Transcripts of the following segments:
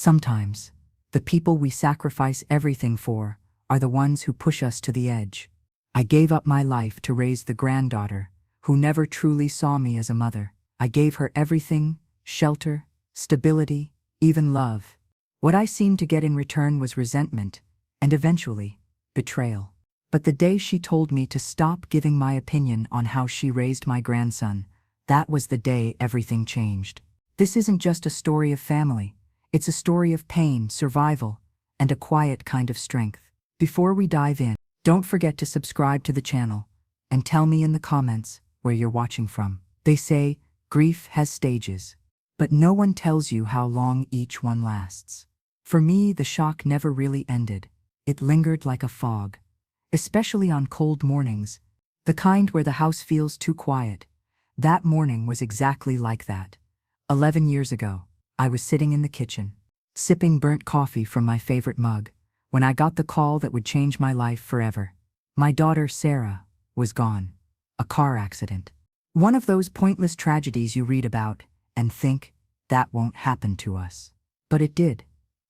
Sometimes, the people we sacrifice everything for are the ones who push us to the edge. I gave up my life to raise the granddaughter who never truly saw me as a mother. I gave her everything: shelter, stability, even love. What I seemed to get in return was resentment, and eventually, betrayal. But the day she told me to stop giving my opinion on how she raised my grandson, that was the day everything changed. This isn't just a story of family. It's a story of pain, survival, and a quiet kind of strength. Before we dive in, don't forget to subscribe to the channel and tell me in the comments where you're watching from. They say grief has stages, but no one tells you how long each one lasts. For me, the shock never really ended. It lingered like a fog, especially on cold mornings, the kind where the house feels too quiet. That morning was exactly like that. 11 years ago, I was sitting in the kitchen, sipping burnt coffee from my favorite mug, when I got the call that would change my life forever. My daughter, Sarah, was gone. A car accident. One of those pointless tragedies you read about and think, that won't happen to us. But it did.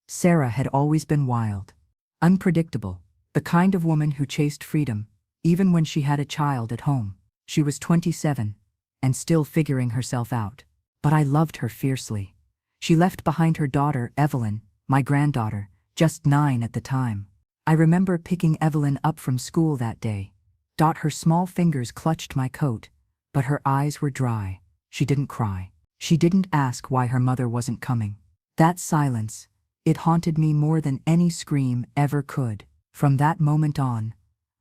Sarah had always been wild, unpredictable, the kind of woman who chased freedom, even when she had a child at home. She was 27, and still figuring herself out. But I loved her fiercely. She left behind her daughter, Evelyn, my granddaughter, just 9 at the time. I remember picking Evelyn up from school that day. Her small fingers clutched my coat, but her eyes were dry. She didn't cry. She didn't ask why her mother wasn't coming. That silence, it haunted me more than any scream ever could. From that moment on,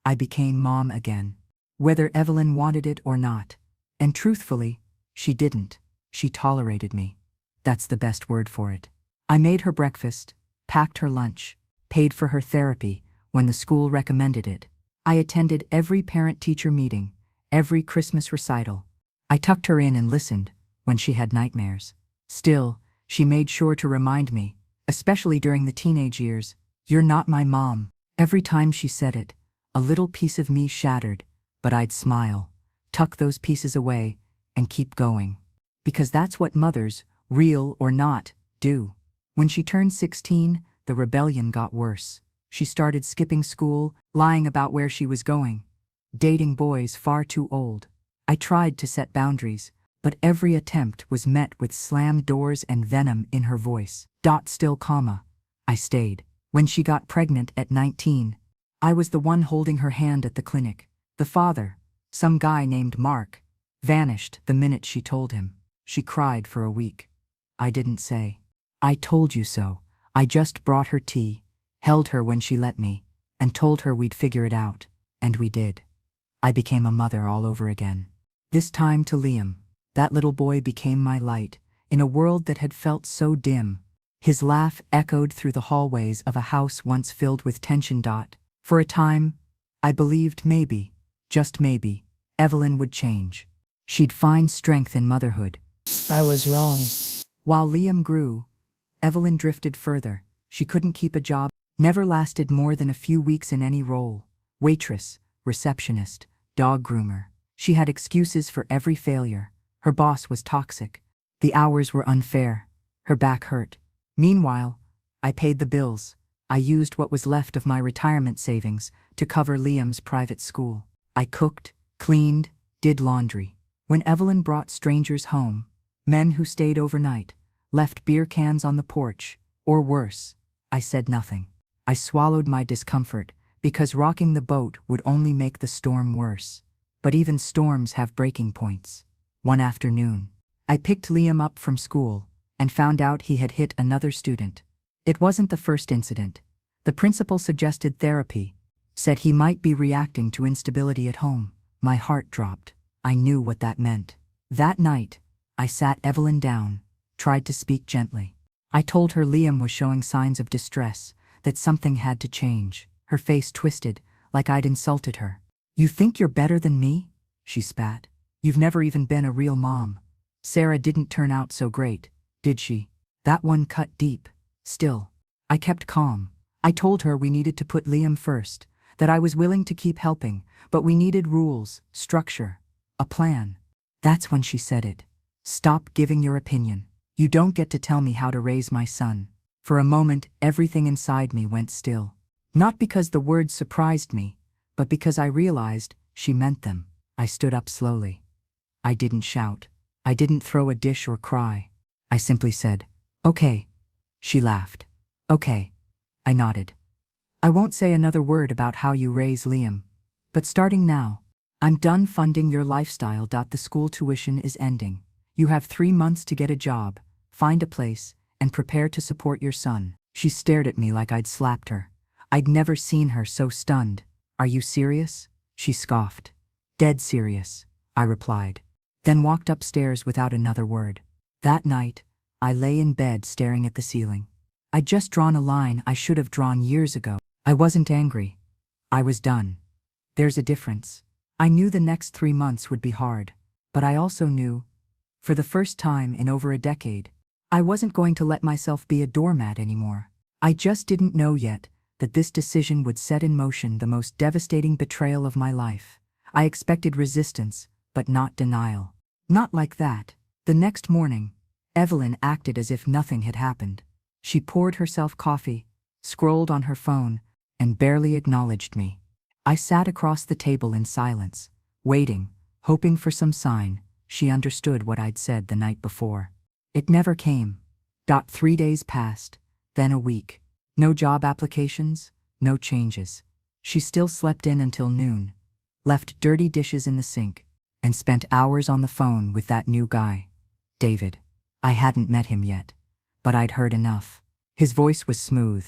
I became mom again, whether Evelyn wanted it or not. And truthfully, she didn't. She tolerated me. That's the best word for it. I made her breakfast, packed her lunch, paid for her therapy when the school recommended it. I attended every parent-teacher meeting, every Christmas recital. I tucked her in and listened when she had nightmares. Still, she made sure to remind me, especially during the teenage years, "You're not my mom." Every time she said it, a little piece of me shattered, but I'd smile, tuck those pieces away, and keep going. Because that's what mothers, real or not, do. When she turned 16, the rebellion got worse. She started skipping school, lying about where she was going, dating boys far too old. I tried to set boundaries, but every attempt was met with slammed doors and venom in her voice. Still, I stayed. When she got pregnant at 19, I was the one holding her hand at the clinic. The father, some guy named Mark, vanished the minute she told him. She cried for a week. I didn't say, "I told you so." I just brought her tea, held her when she let me, and told her we'd figure it out. And we did. I became a mother all over again. This time to Liam. That little boy became my light, in a world that had felt so dim. His laugh echoed through the hallways of a house once filled with tension. For a time, I believed maybe, just maybe, Evelyn would change. She'd find strength in motherhood. I was wrong. While Liam grew, Evelyn drifted further. She couldn't keep a job, never lasted more than a few weeks in any role. Waitress, receptionist, dog groomer. She had excuses for every failure. Her boss was toxic. The hours were unfair. Her back hurt. Meanwhile, I paid the bills. I used what was left of my retirement savings to cover Liam's private school. I cooked, cleaned, did laundry. When Evelyn brought strangers home, men who stayed overnight, left beer cans on the porch, or worse, I said nothing. I swallowed my discomfort, because rocking the boat would only make the storm worse. But even storms have breaking points. One afternoon, I picked Liam up from school and found out he had hit another student. It wasn't the first incident. The principal suggested therapy, said he might be reacting to instability at home. My heart dropped. I knew what that meant. That night, I sat Evelyn down, tried to speak gently. I told her Liam was showing signs of distress, that something had to change. Her face twisted, like I'd insulted her. "You think you're better than me?" she spat. "You've never even been a real mom. Sarah didn't turn out so great, did she?" That one cut deep. Still, I kept calm. I told her we needed to put Liam first, that I was willing to keep helping, but we needed rules, structure, a plan. That's when she said it. "Stop giving your opinion. You don't get to tell me how to raise my son." For a moment, everything inside me went still. Not because the words surprised me, but because I realized she meant them. I stood up slowly. I didn't shout. I didn't throw a dish or cry. I simply said, "Okay." She laughed. "Okay." I nodded. "I won't say another word about how you raise Liam. But starting now, I'm done funding your lifestyle. The school tuition is ending. You have 3 months to get a job, find a place, and prepare to support your son." She stared at me like I'd slapped her. I'd never seen her so stunned. "Are you serious?" she scoffed. "Dead serious," I replied, then walked upstairs without another word. That night, I lay in bed staring at the ceiling. I'd just drawn a line I should have drawn years ago. I wasn't angry. I was done. There's a difference. I knew the next 3 months would be hard, but I also knew, for the first time in over a decade, I wasn't going to let myself be a doormat anymore. I just didn't know yet that this decision would set in motion the most devastating betrayal of my life. I expected resistance, but not denial. Not like that. The next morning, Evelyn acted as if nothing had happened. She poured herself coffee, scrolled on her phone, and barely acknowledged me. I sat across the table in silence, waiting, hoping for some sign she understood what I'd said the night before. It never came. 3 days passed, then a week. No job applications, no changes. She still slept in until noon, left dirty dishes in the sink, and spent hours on the phone with that new guy, David. I hadn't met him yet, but I'd heard enough. His voice was smooth,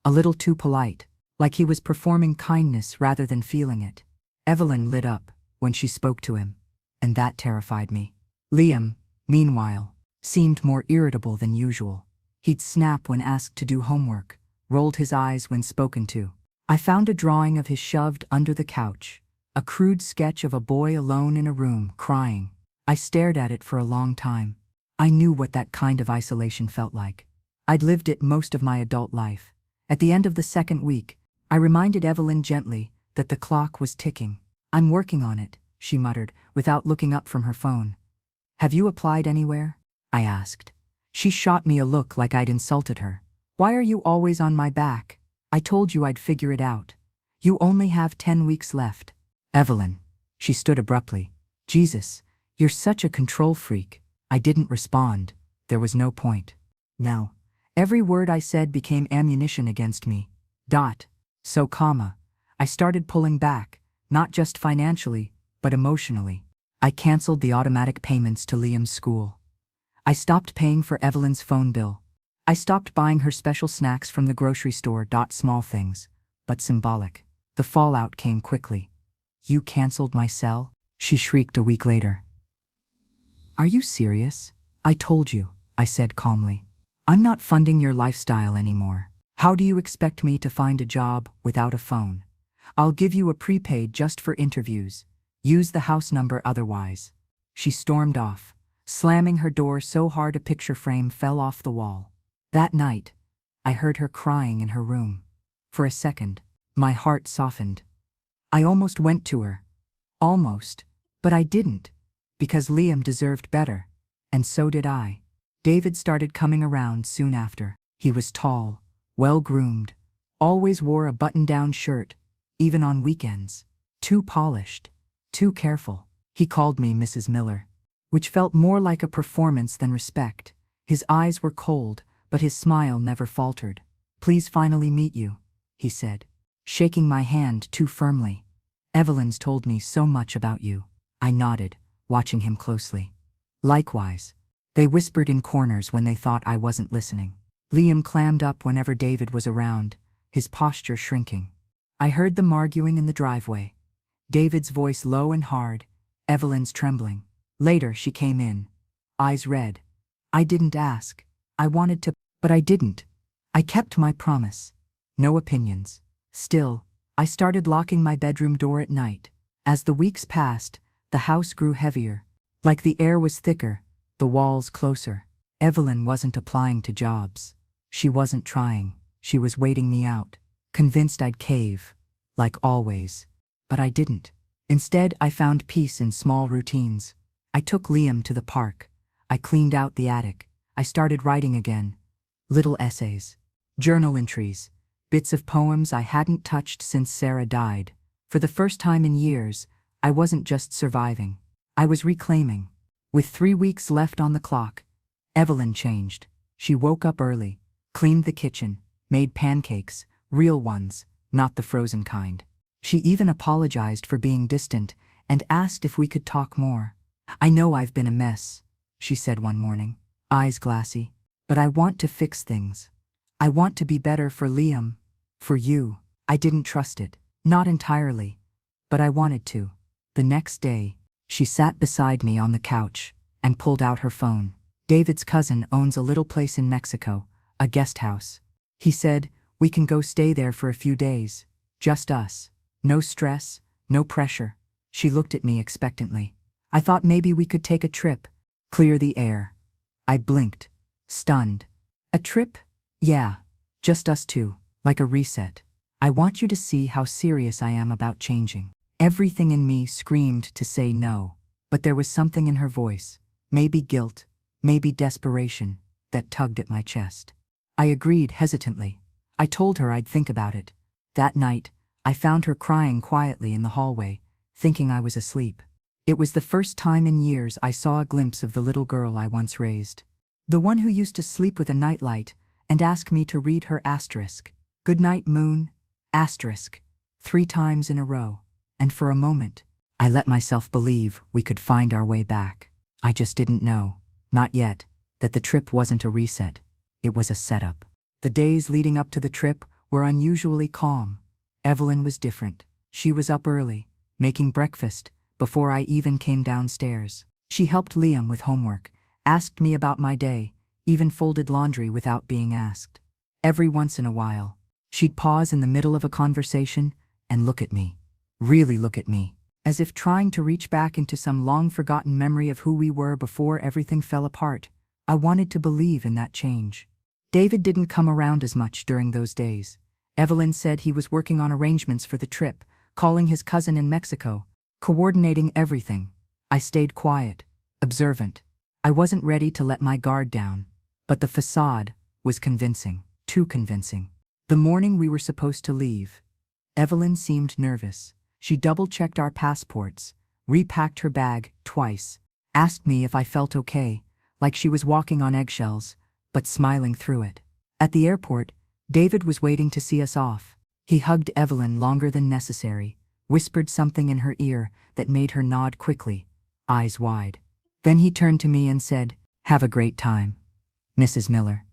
a little too polite, like he was performing kindness rather than feeling it. Evelyn lit up when she spoke to him, and that terrified me. Liam, meanwhile, seemed more irritable than usual. He'd snap when asked to do homework, rolled his eyes when spoken to. I found a drawing of his shoved under the couch, a crude sketch of a boy alone in a room, crying. I stared at it for a long time. I knew what that kind of isolation felt like. I'd lived it most of my adult life. At the end of the second week, I reminded Evelyn gently that the clock was ticking. "I'm working on it," she muttered, without looking up from her phone. "Have you applied anywhere?" I asked. She shot me a look like I'd insulted her. "Why are you always on my back? I told you I'd figure it out. You only have 10 weeks left." "Evelyn." She stood abruptly. "Jesus, you're such a control freak." I didn't respond. There was no point. Now, every word I said became ammunition against me. So, I started pulling back, not just financially, but emotionally. I canceled the automatic payments to Liam's school. I stopped paying for Evelyn's phone bill. I stopped buying her special snacks from the grocery store. Small things, but symbolic. The fallout came quickly. "You canceled my cell?" she shrieked a week later. "Are you serious?" "I told you," I said calmly. "I'm not funding your lifestyle anymore. How do you expect me to find a job without a phone? I'll give you a prepaid just for interviews. Use the house number otherwise." She stormed off, slamming her door so hard a picture frame fell off the wall. That night, I heard her crying in her room. For a second, my heart softened. I almost went to her. Almost. But I didn't. Because Liam deserved better. And so did I. David started coming around soon after. He was tall, well-groomed, always wore a button-down shirt, even on weekends. Too polished, too careful. He called me Mrs. Miller, which felt more like a performance than respect. His eyes were cold, but his smile never faltered. "Please finally meet you," he said, shaking my hand too firmly. "Evelyn's told me so much about you." I nodded, watching him closely. Likewise. They whispered in corners when they thought I wasn't listening. Liam clammed up whenever David was around, his posture shrinking. I heard them arguing in the driveway. David's voice low and hard, Evelyn's trembling. Later she came in, eyes red. I didn't ask. I wanted to, but I didn't. I kept my promise. No opinions. Still, I started locking my bedroom door at night. As the weeks passed, the house grew heavier. Like the air was thicker, the walls closer. Evelyn wasn't applying to jobs. She wasn't trying. She was waiting me out, convinced I'd cave, like always. But I didn't. Instead, I found peace in small routines. I took Liam to the park. I cleaned out the attic. I started writing again. Little essays. Journal entries, bits of poems I hadn't touched since Sarah died. For the first time in years, I wasn't just surviving. I was reclaiming. With 3 weeks left on the clock, Evelyn changed. She woke up early, cleaned the kitchen, made pancakes, real ones, not the frozen kind. She even apologized for being distant and asked if we could talk more. "I know I've been a mess," she said one morning, eyes glassy, "but I want to fix things. I want to be better for Liam, for you." I didn't trust it, not entirely, but I wanted to. The next day, she sat beside me on the couch and pulled out her phone. "David's cousin owns a little place in Mexico, a guest house. He said, we can go stay there for a few days. Just us. No stress, no pressure." She looked at me expectantly. "I thought maybe we could take a trip, clear the air." I blinked, stunned. "A trip? Yeah, just us two, like a reset. I want you to see how serious I am about changing." Everything in me screamed to say no, but there was something in her voice, maybe guilt, maybe desperation, that tugged at my chest. I agreed hesitantly. I told her I'd think about it. That night, I found her crying quietly in the hallway, thinking I was asleep. It was the first time in years I saw a glimpse of the little girl I once raised. The one who used to sleep with a nightlight and ask me to read her asterisk. "Good night, moon," asterisk, 3 times in a row. And for a moment, I let myself believe we could find our way back. I just didn't know, not yet, that the trip wasn't a reset. It was a setup. The days leading up to the trip were unusually calm. Evelyn was different. She was up early, making breakfast, before I even came downstairs. She helped Liam with homework, asked me about my day, even folded laundry without being asked. Every once in a while, she'd pause in the middle of a conversation and look at me. Really look at me, as if trying to reach back into some long-forgotten memory of who we were before everything fell apart. I wanted to believe in that change. David didn't come around as much during those days. Evelyn said he was working on arrangements for the trip, calling his cousin in Mexico, coordinating everything. I stayed quiet, observant. I wasn't ready to let my guard down, but the facade was convincing, too convincing. The morning we were supposed to leave, Evelyn seemed nervous. She double-checked our passports, repacked her bag twice, asked me if I felt okay, like she was walking on eggshells, but smiling through it. At the airport, David was waiting to see us off. He hugged Evelyn longer than necessary, whispered something in her ear that made her nod quickly, eyes wide. Then he turned to me and said, "Have a great time, Mrs. Miller.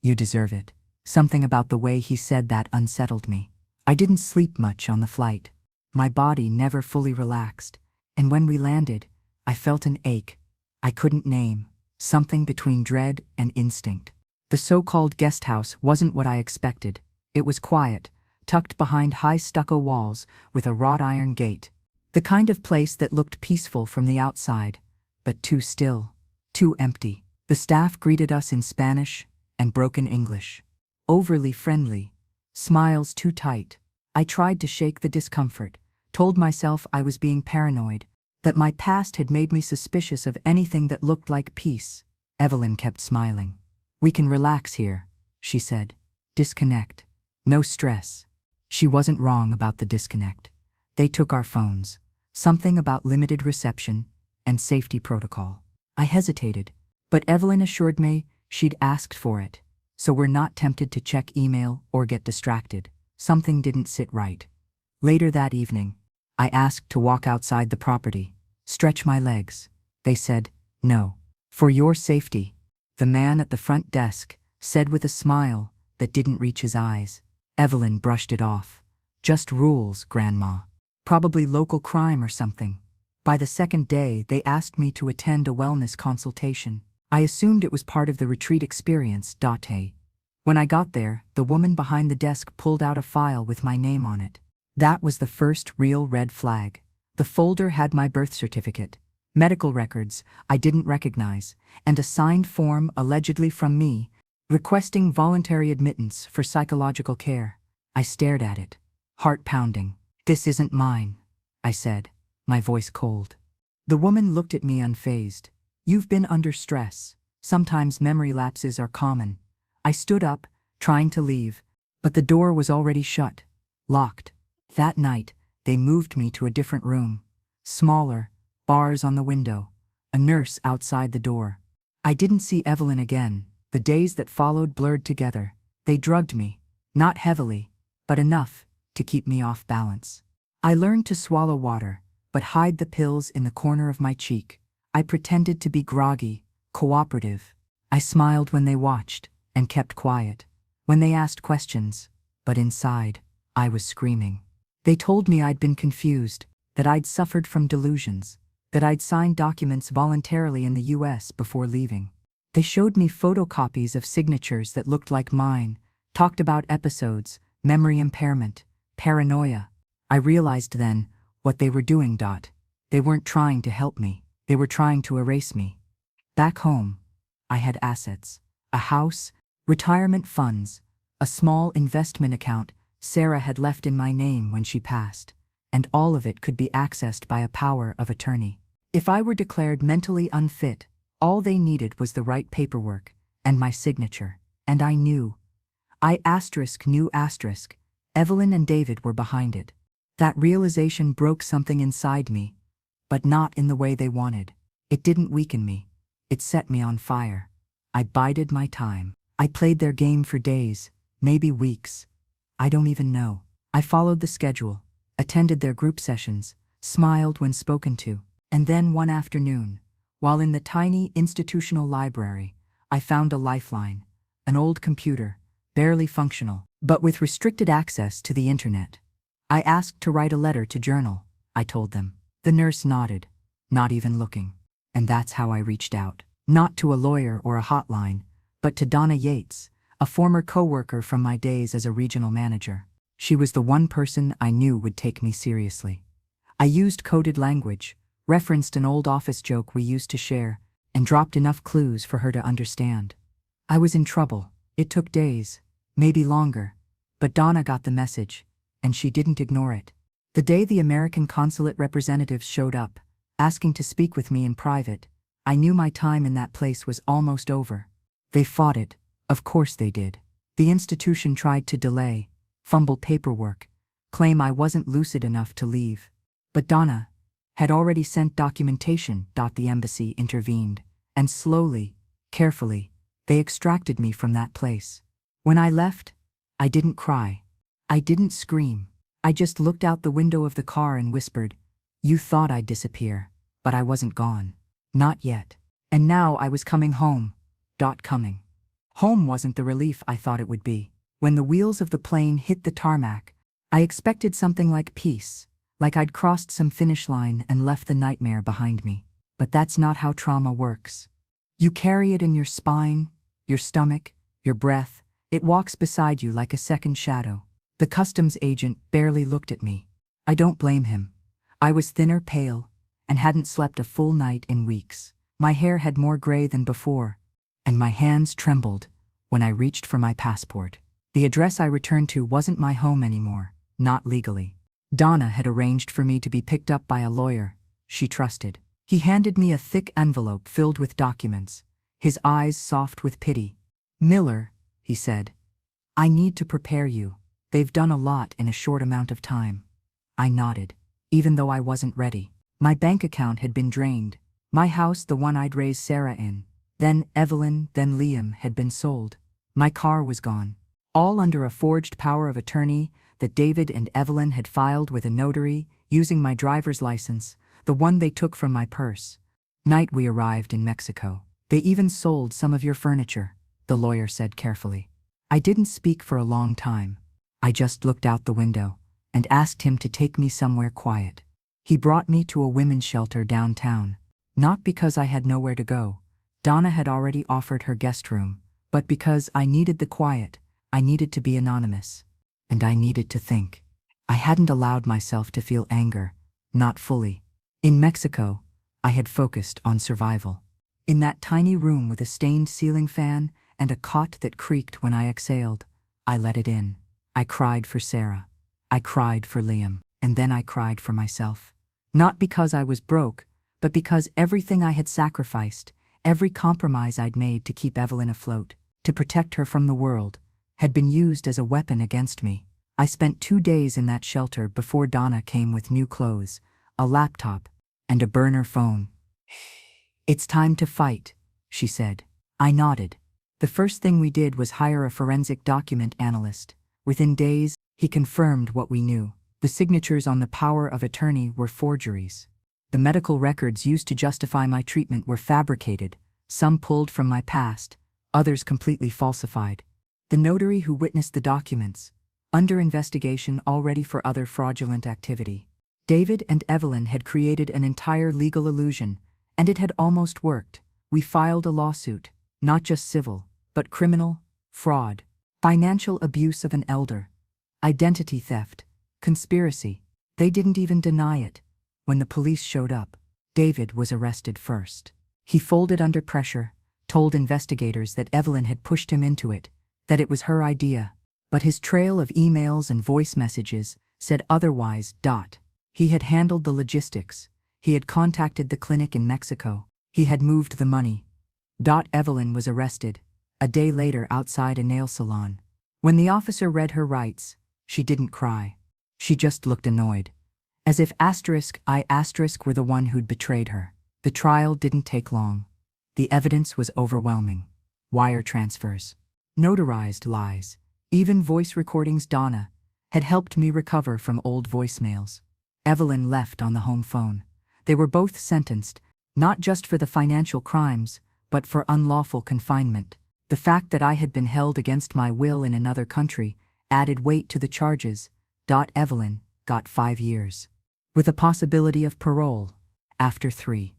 You deserve it." Something about the way he said that unsettled me. I didn't sleep much on the flight. My body never fully relaxed, and when we landed, I felt an ache I couldn't name, something between dread and instinct. The so-called guest house wasn't what I expected. It was quiet, tucked behind high stucco walls with a wrought iron gate. The kind of place that looked peaceful from the outside, but too still, too empty. The staff greeted us in Spanish and broken English. Overly friendly, smiles too tight. I tried to shake the discomfort, told myself I was being paranoid, that my past had made me suspicious of anything that looked like peace. Evelyn kept smiling. "We can relax here," she said. "Disconnect. No stress." She wasn't wrong about the disconnect. They took our phones. Something about limited reception and safety protocol. I hesitated, but Evelyn assured me she'd asked for it, so we're not tempted to check email or get distracted. Something didn't sit right. Later that evening, I asked to walk outside the property, stretch my legs. They said, "No. For your safety," the man at the front desk said with a smile that didn't reach his eyes. Evelyn brushed it off. "Just rules, Grandma. Probably local crime or something." By the second day, they asked me to attend a wellness consultation. I assumed it was part of the retreat experience. Hey. When I got there, the woman behind the desk pulled out a file with my name on it. That was the first real red flag. The folder had my birth certificate, medical records I didn't recognize, and a signed form allegedly from me, requesting voluntary admittance for psychological care. I stared at it, heart pounding. "This isn't mine," I said, my voice cold. The woman looked at me unfazed. "You've been under stress. Sometimes memory lapses are common." I stood up, trying to leave, but the door was already shut, locked. That night, they moved me to a different room. Smaller, bars on the window, a nurse outside the door. I didn't see Evelyn again. The days that followed blurred together. They drugged me, not heavily, but enough to keep me off balance. I learned to swallow water, but hide the pills in the corner of my cheek. I pretended to be groggy, cooperative. I smiled when they watched, and kept quiet when they asked questions, but inside, I was screaming. They told me I'd been confused, that I'd suffered from delusions, that I'd signed documents voluntarily in the US before leaving. They showed me photocopies of signatures that looked like mine, talked about episodes, memory impairment, paranoia. I realized then what they were doing. They weren't trying to help me, they were trying to erase me. Back home, I had assets, a house, retirement funds, a small investment account Sarah had left in my name when she passed, and all of it could be accessed by a power of attorney. If I were declared mentally unfit, all they needed was the right paperwork and my signature, and I knew. knew Evelyn and David were behind it. That realization broke something inside me, but not in the way they wanted. It didn't weaken me. It set me on fire. I bided my time. I played their game for days, maybe weeks. I don't even know. I followed the schedule, attended their group sessions, smiled when spoken to, and then one afternoon, while in the tiny institutional library, I found a lifeline, an old computer, barely functional, but with restricted access to the internet. I asked to write a letter to Journal, I told them. The nurse nodded, not even looking. And that's how I reached out. Not to a lawyer or a hotline, but to Donna Yates, a former coworker from my days as a regional manager. She was the one person I knew would take me seriously. I used coded language, referenced an old office joke we used to share, and dropped enough clues for her to understand. I was in trouble. It took days, maybe longer, but Donna got the message, and she didn't ignore it. The day the American consulate representatives showed up, asking to speak with me in private, I knew my time in that place was almost over. They fought it, of course they did. The institution tried to delay, fumble paperwork, claim I wasn't lucid enough to leave. But Donna had already sent documentation. The embassy intervened, and slowly, carefully, they extracted me from that place. When I left, I didn't cry. I didn't scream. I just looked out the window of the car and whispered, "You thought I'd disappear, but I wasn't gone. Not yet." And now I was coming home. Coming. Home wasn't the relief I thought it would be. When the wheels of the plane hit the tarmac, I expected something like peace, like I'd crossed some finish line and left the nightmare behind me. But that's not how trauma works. You carry it in your spine, your stomach, your breath. It walks beside you like a second shadow. The customs agent barely looked at me. I don't blame him. I was thinner, pale, and hadn't slept a full night in weeks. My hair had more gray than before, and my hands trembled when I reached for my passport. The address I returned to wasn't my home anymore, not legally. Donna had arranged for me to be picked up by a lawyer she trusted. He handed me a thick envelope filled with documents, his eyes soft with pity. "Miller," he said, "I need to prepare you. They've done a lot in a short amount of time." I nodded, even though I wasn't ready. My bank account had been drained. My house, the one I'd raised Sarah in, then Evelyn, then Liam, had been sold. My car was gone. All under a forged power of attorney that David and Evelyn had filed with a notary, using my driver's license, the one they took from my purse. Night we arrived in Mexico. "They even sold some of your furniture," the lawyer said carefully. I didn't speak for a long time. I just looked out the window and asked him to take me somewhere quiet. He brought me to a women's shelter downtown, not because I had nowhere to go. Donna had already offered her guest room, but because I needed the quiet. I needed to be anonymous, and I needed to think. I hadn't allowed myself to feel anger, not fully. In Mexico, I had focused on survival. In that tiny room with a stained ceiling fan and a cot that creaked when I exhaled, I let it in. I cried for Sarah. I cried for Liam, and then I cried for myself. Not because I was broke, but because everything I had sacrificed, every compromise I'd made to keep Evelyn afloat, to protect her from the world, had been used as a weapon against me. I spent 2 days in that shelter before Donna came with new clothes, a laptop, and a burner phone. "It's time to fight," she said. I nodded. The first thing we did was hire a forensic document analyst. Within days, he confirmed what we knew. The signatures on the power of attorney were forgeries. The medical records used to justify my treatment were fabricated, some pulled from my past, others completely falsified. The notary who witnessed the documents, under investigation already for other fraudulent activity. David and Evelyn had created an entire legal illusion, and it had almost worked. We filed a lawsuit, not just civil, but criminal, fraud, financial abuse of an elder, identity theft, conspiracy. They didn't even deny it. When the police showed up, David was arrested first. He folded under pressure, told investigators that Evelyn had pushed him into it, that it was her idea. But his trail of emails and voice messages said otherwise. He had handled the logistics. He had contacted the clinic in Mexico. He had moved the money. Evelyn was arrested, a day later outside a nail salon. When the officer read her rights, she didn't cry. She just looked annoyed. As if I were the one who'd betrayed her. The trial didn't take long. The evidence was overwhelming. Wire transfers, notarized lies, even voice recordings. Donna had helped me recover from old voicemails. Evelyn left on the home phone. They were both sentenced, not just for the financial crimes, but for unlawful confinement. The fact that I had been held against my will in another country added weight to the charges. Evelyn got 5 years, with a possibility of parole after 3.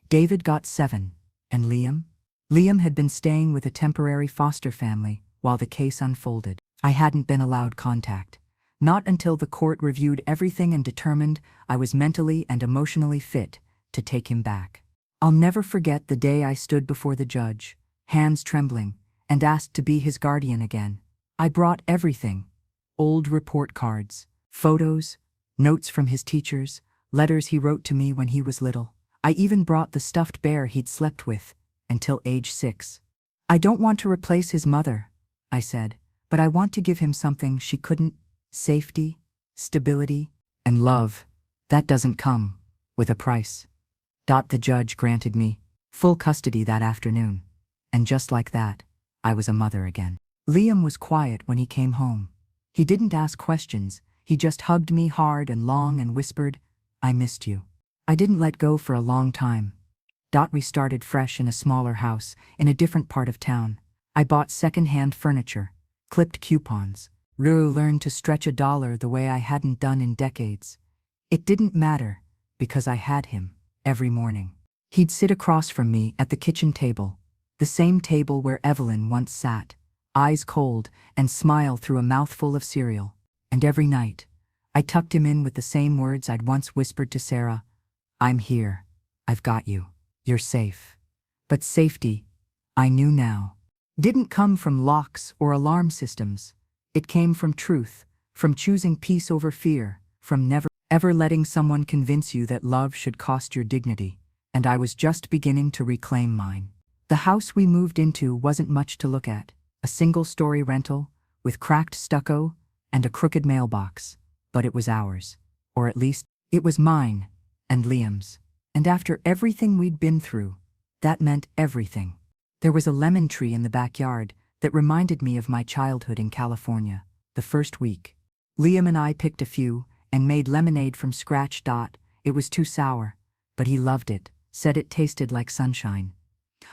David got 7. And Liam? Liam had been staying with a temporary foster family while the case unfolded. I hadn't been allowed contact. Not until the court reviewed everything and determined I was mentally and emotionally fit to take him back. I'll never forget the day I stood before the judge, hands trembling, and asked to be his guardian again. I brought everything: old report cards, photos, notes from his teachers, letters he wrote to me when he was little. I even brought the stuffed bear he'd slept with until age 6. "I don't want to replace his mother," I said, "but I want to give him something she couldn't: safety, stability, and love. That doesn't come with a price." The judge granted me full custody that afternoon. And just like that, I was a mother again. Liam was quiet when he came home. He didn't ask questions. He just hugged me hard and long and whispered, "I missed you." I didn't let go for a long time. We started fresh in a smaller house in a different part of town. I bought second-hand furniture, clipped coupons, learned to stretch $1 the way I hadn't done in decades. It didn't matter, because I had him every morning. He'd sit across from me at the kitchen table, the same table where Evelyn once sat, eyes cold and smile through a mouthful of cereal. And every night, I tucked him in with the same words I'd once whispered to Sarah: "I'm here. I've got you. You're safe." But safety, I knew now, didn't come from locks or alarm systems. It came from truth, from choosing peace over fear, from never ever letting someone convince you that love should cost your dignity. And I was just beginning to reclaim mine. The house we moved into wasn't much to look at, a single-story rental, with cracked stucco and a crooked mailbox. But it was ours. Or at least, it was mine and Liam's. And after everything we'd been through, that meant everything. There was a lemon tree in the backyard that reminded me of my childhood in California. The first week, Liam and I picked a few and made lemonade from scratch. It was too sour, but he loved it, said it tasted like sunshine.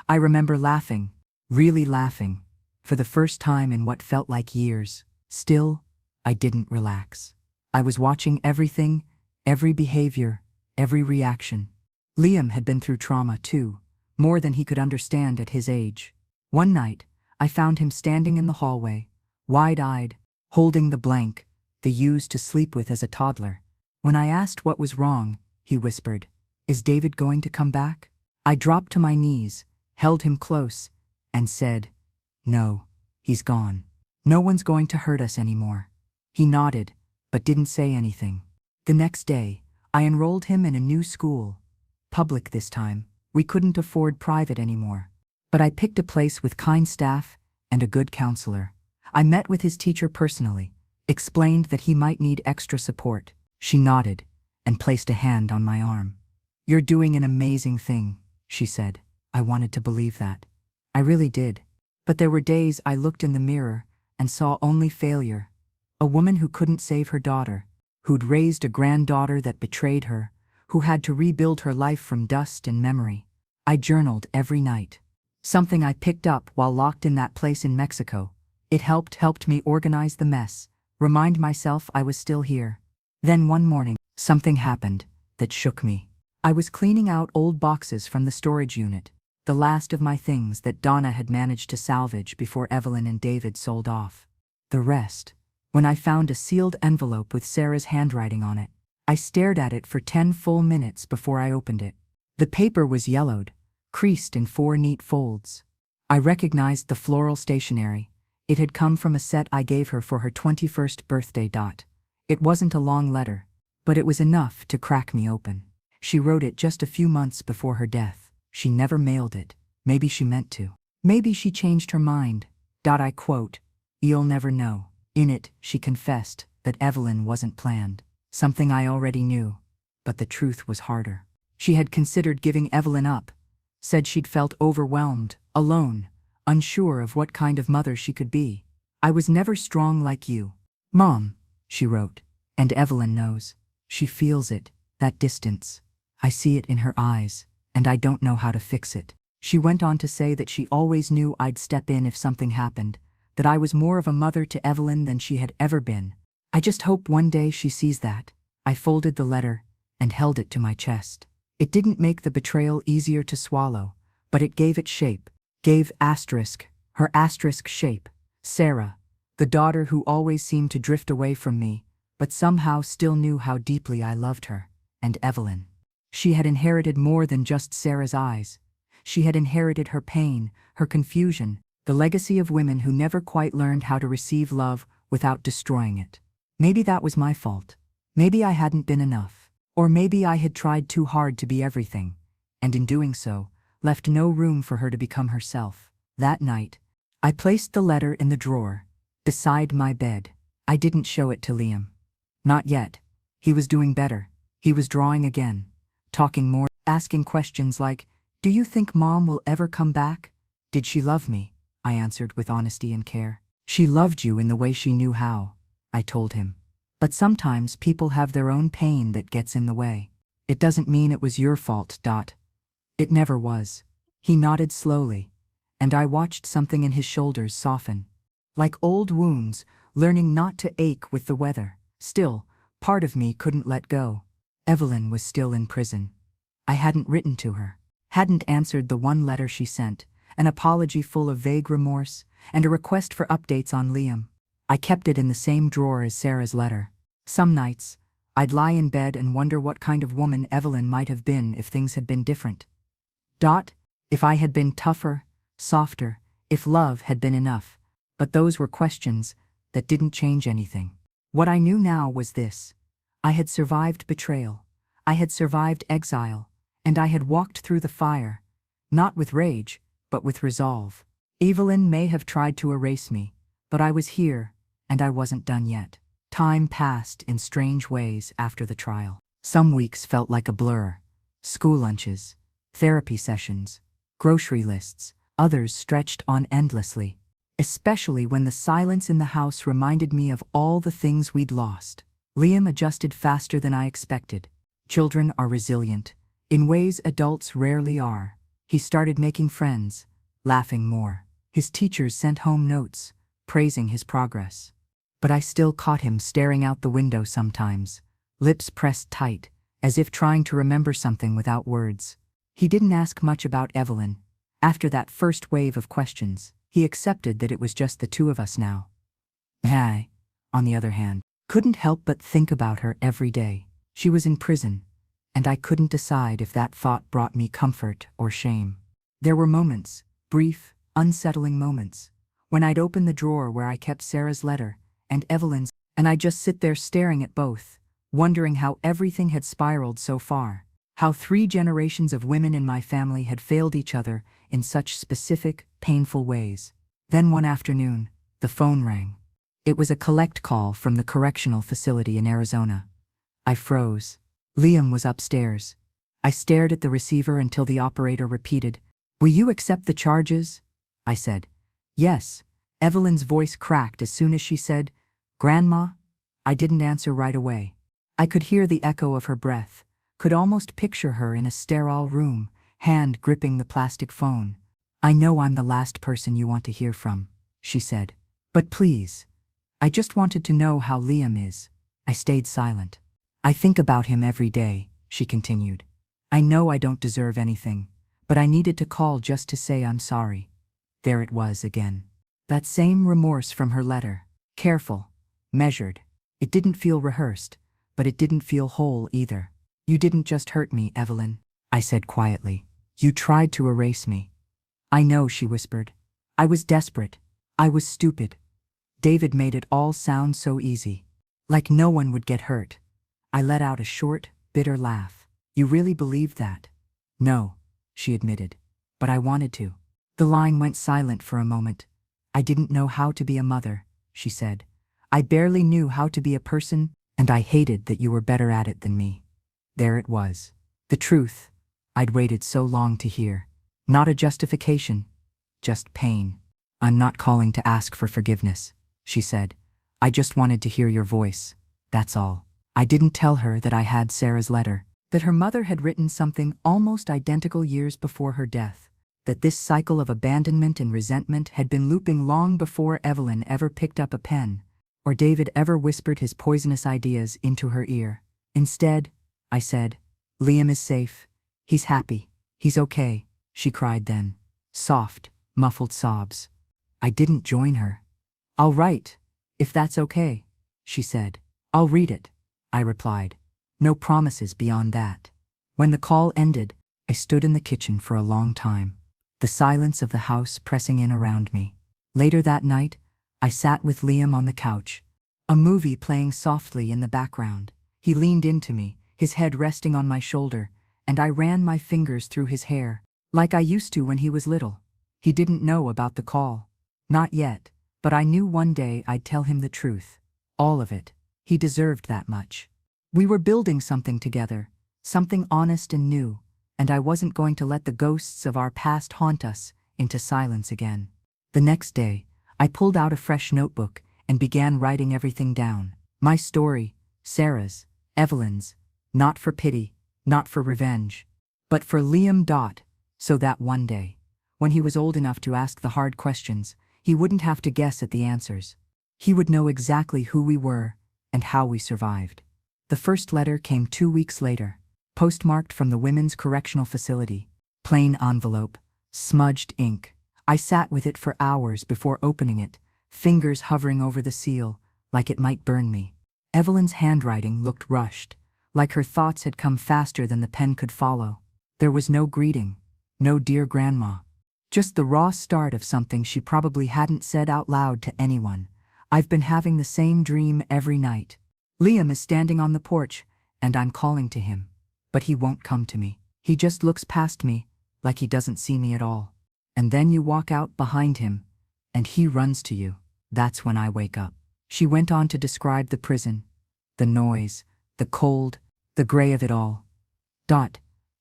I remember laughing, really laughing, for the first time in what felt like years. Still, I didn't relax. I was watching everything, every behavior, every reaction. Liam had been through trauma too, more than he could understand at his age. One night, I found him standing in the hallway, wide-eyed, holding the blank they used to sleep with as a toddler. When I asked what was wrong, he whispered, "Is David going to come back?" I dropped to my knees, held him close, and said, "No, he's gone. No one's going to hurt us anymore." He nodded, but didn't say anything. The next day, I enrolled him in a new school. Public this time. We couldn't afford private anymore. But I picked a place with kind staff and a good counselor. I met with his teacher personally, explained that he might need extra support. She nodded and placed a hand on my arm. "You're doing an amazing thing," she said. I wanted to believe that. I really did. But there were days I looked in the mirror and saw only failure. A woman who couldn't save her daughter, who'd raised a granddaughter that betrayed her, who had to rebuild her life from dust and memory. I journaled every night. Something I picked up while locked in that place in Mexico. It helped me organize the mess, remind myself I was still here. Then one morning, something happened that shook me. I was cleaning out old boxes from the storage unit, the last of my things that Donna had managed to salvage before Evelyn and David sold off. The rest, when I found a sealed envelope with Sarah's handwriting on it. I stared at it for 10 full minutes before I opened it. The paper was yellowed, creased in 4 neat folds. I recognized the floral stationery. It had come from a set I gave her for her 21st birthday. It wasn't a long letter, but it was enough to crack me open. She wrote it just a few months before her death. She never mailed it. Maybe she meant to. Maybe she changed her mind. I quote, "You'll never know." In it, she confessed that Evelyn wasn't planned. Something I already knew, but the truth was harder. She had considered giving Evelyn up, said she'd felt overwhelmed, alone, unsure of what kind of mother she could be. "I was never strong like you, Mom," she wrote, "and Evelyn knows. She feels it, that distance. I see it in her eyes, and I don't know how to fix it." She went on to say that she always knew I'd step in if something happened, that I was more of a mother to Evelyn than she had ever been. I just hope one day she sees that. I folded the letter and held it to my chest. It didn't make the betrayal easier to swallow, but it gave it shape, gave her asterisk shape. Sarah, the daughter who always seemed to drift away from me, but somehow still knew how deeply I loved her, and Evelyn. She had inherited more than just Sarah's eyes. She had inherited her pain, her confusion, the legacy of women who never quite learned how to receive love without destroying it. Maybe that was my fault. Maybe I hadn't been enough. Or maybe I had tried too hard to be everything, and in doing so, left no room for her to become herself. That night, I placed the letter in the drawer, beside my bed. I didn't show it to Liam. Not yet. He was doing better. He was drawing again, talking more, asking questions like, "Do you think Mom will ever come back?" "Did she love me?" I answered with honesty and care. "She loved you in the way she knew how," I told him. "But sometimes people have their own pain that gets in the way. It doesn't mean it was your fault. It never was." He nodded slowly, and I watched something in his shoulders soften. Like old wounds, learning not to ache with the weather. Still, part of me couldn't let go. Evelyn was still in prison. I hadn't written to her, hadn't answered the one letter she sent, an apology full of vague remorse, and a request for updates on Liam. I kept it in the same drawer as Sarah's letter. Some nights, I'd lie in bed and wonder what kind of woman Evelyn might have been if things had been different. If I had been tougher, softer, if love had been enough. But those were questions that didn't change anything. What I knew now was this. I had survived betrayal. I had survived exile, and I had walked through the fire, not with rage, but with resolve. Evelyn may have tried to erase me, but I was here, and I wasn't done yet. Time passed in strange ways after the trial. Some weeks felt like a blur. School lunches, therapy sessions, grocery lists, others stretched on endlessly, especially when the silence in the house reminded me of all the things we'd lost. Liam adjusted faster than I expected. Children are resilient, in ways adults rarely are. He started making friends, laughing more. His teachers sent home notes, praising his progress. But I still caught him staring out the window sometimes, lips pressed tight, as if trying to remember something without words. He didn't ask much about Evelyn. After that first wave of questions, he accepted that it was just the two of us now. I, on the other hand, couldn't help but think about her every day. She was in prison, and I couldn't decide if that thought brought me comfort or shame. There were moments, brief, unsettling moments, when I'd open the drawer where I kept Sarah's letter and Evelyn's, and I'd just sit there staring at both, wondering how everything had spiraled so far, how 3 generations of women in my family had failed each other in such specific, painful ways. Then one afternoon, The phone rang. It was a collect call from the correctional facility in Arizona. I froze. Liam was upstairs. I stared at the receiver until the operator repeated, "Will you accept the charges?" I said, "Yes." Evelyn's voice cracked as soon as she said, "Grandma?" I didn't answer right away. I could hear the echo of her breath, could almost picture her in a sterile room, hand gripping the plastic phone. "I know I'm the last person you want to hear from," she said. "But please, I just wanted to know how Liam is." I stayed silent. "I think about him every day," she continued. "I know I don't deserve anything, but I needed to call just to say I'm sorry." There it was again. That same remorse from her letter. Careful, measured. It didn't feel rehearsed, but it didn't feel whole either. "You didn't just hurt me, Evelyn," I said quietly. "You tried to erase me." "I know," she whispered. "I was desperate. I was stupid." David made it all sound so easy. Like no one would get hurt. I let out a short, bitter laugh. "You really believed that?" "No," she admitted. "But I wanted to." The line went silent for a moment. "I didn't know how to be a mother," she said. "I barely knew how to be a person, and I hated that you were better at it than me." There it was. The truth I'd waited so long to hear. Not a justification, just pain. "I'm not calling to ask for forgiveness," she said. "I just wanted to hear your voice, that's all." I didn't tell her that I had Sarah's letter, that her mother had written something almost identical years before her death, that this cycle of abandonment and resentment had been looping long before Evelyn ever picked up a pen, or David ever whispered his poisonous ideas into her ear. Instead, I said, "Liam is safe. He's happy. He's okay," she cried then. Soft, muffled sobs. I didn't join her. "I'll write, if that's okay," she said. "I'll read it," I replied. No promises beyond that. When the call ended, I stood in the kitchen for a long time, the silence of the house pressing in around me. Later that night, I sat with Liam on the couch, a movie playing softly in the background. He leaned into me, his head resting on my shoulder, and I ran my fingers through his hair, like I used to when he was little. He didn't know about the call. Not yet, but I knew one day I'd tell him the truth. All of it. He deserved that much. We were building something together, something honest and new, and I wasn't going to let the ghosts of our past haunt us into silence again. The next day, I pulled out a fresh notebook and began writing everything down. My story, Sarah's, Evelyn's, not for pity, not for revenge, but for Liam. So that one day, when he was old enough to ask the hard questions, he wouldn't have to guess at the answers. He would know exactly who we were and how we survived. The first letter came 2 weeks later, postmarked from the Women's Correctional Facility. Plain envelope, smudged ink. I sat with it for hours before opening it, fingers hovering over the seal, like it might burn me. Evelyn's handwriting looked rushed, like her thoughts had come faster than the pen could follow. There was no greeting, no "Dear Grandma." Just the raw start of something she probably hadn't said out loud to anyone. "I've been having the same dream every night. Liam is standing on the porch, and I'm calling to him. But he won't come to me. He just looks past me, like he doesn't see me at all. And then you walk out behind him, and he runs to you. That's when I wake up." She went on to describe the prison, the noise, the cold, the gray of it all.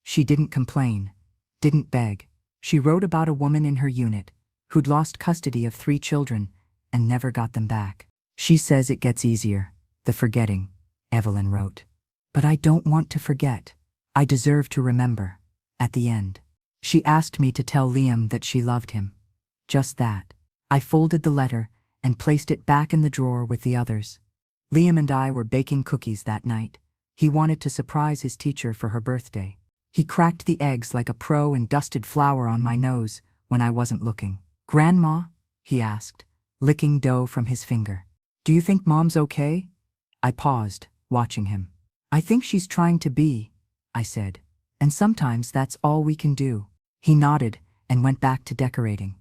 She didn't complain, didn't beg. She wrote about a woman in her unit who'd lost custody of 3 children and never got them back. "She says it gets easier, the forgetting," Evelyn wrote. "But I don't want to forget. I deserve to remember." At the end, she asked me to tell Liam that she loved him. Just that. I folded the letter and placed it back in the drawer with the others. Liam and I were baking cookies that night. He wanted to surprise his teacher for her birthday. He cracked the eggs like a pro and dusted flour on my nose when I wasn't looking. "Grandma?" he asked, licking dough from his finger. "Do you think Mom's okay?" I paused, watching him. "I think she's trying to be," I said. "And sometimes that's all we can do." He nodded and went back to decorating.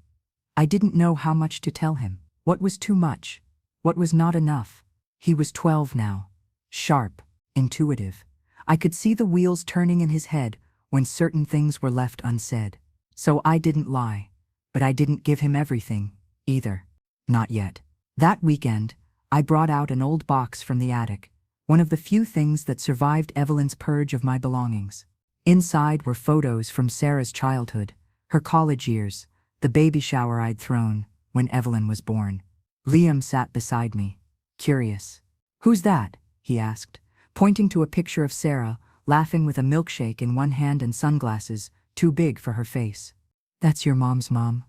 I didn't know how much to tell him. What was too much? What was not enough? He was 12 now. Sharp, intuitive. I could see the wheels turning in his head when certain things were left unsaid. So I didn't lie. But I didn't give him everything, either. Not yet. That weekend, I brought out an old box from the attic, one of the few things that survived Evelyn's purge of my belongings. Inside were photos from Sarah's childhood, her college years, the baby shower I'd thrown when Evelyn was born. Liam sat beside me, curious. "Who's that?" he asked, pointing to a picture of Sarah, laughing with a milkshake in one hand and sunglasses too big for her face. "That's your mom's mom."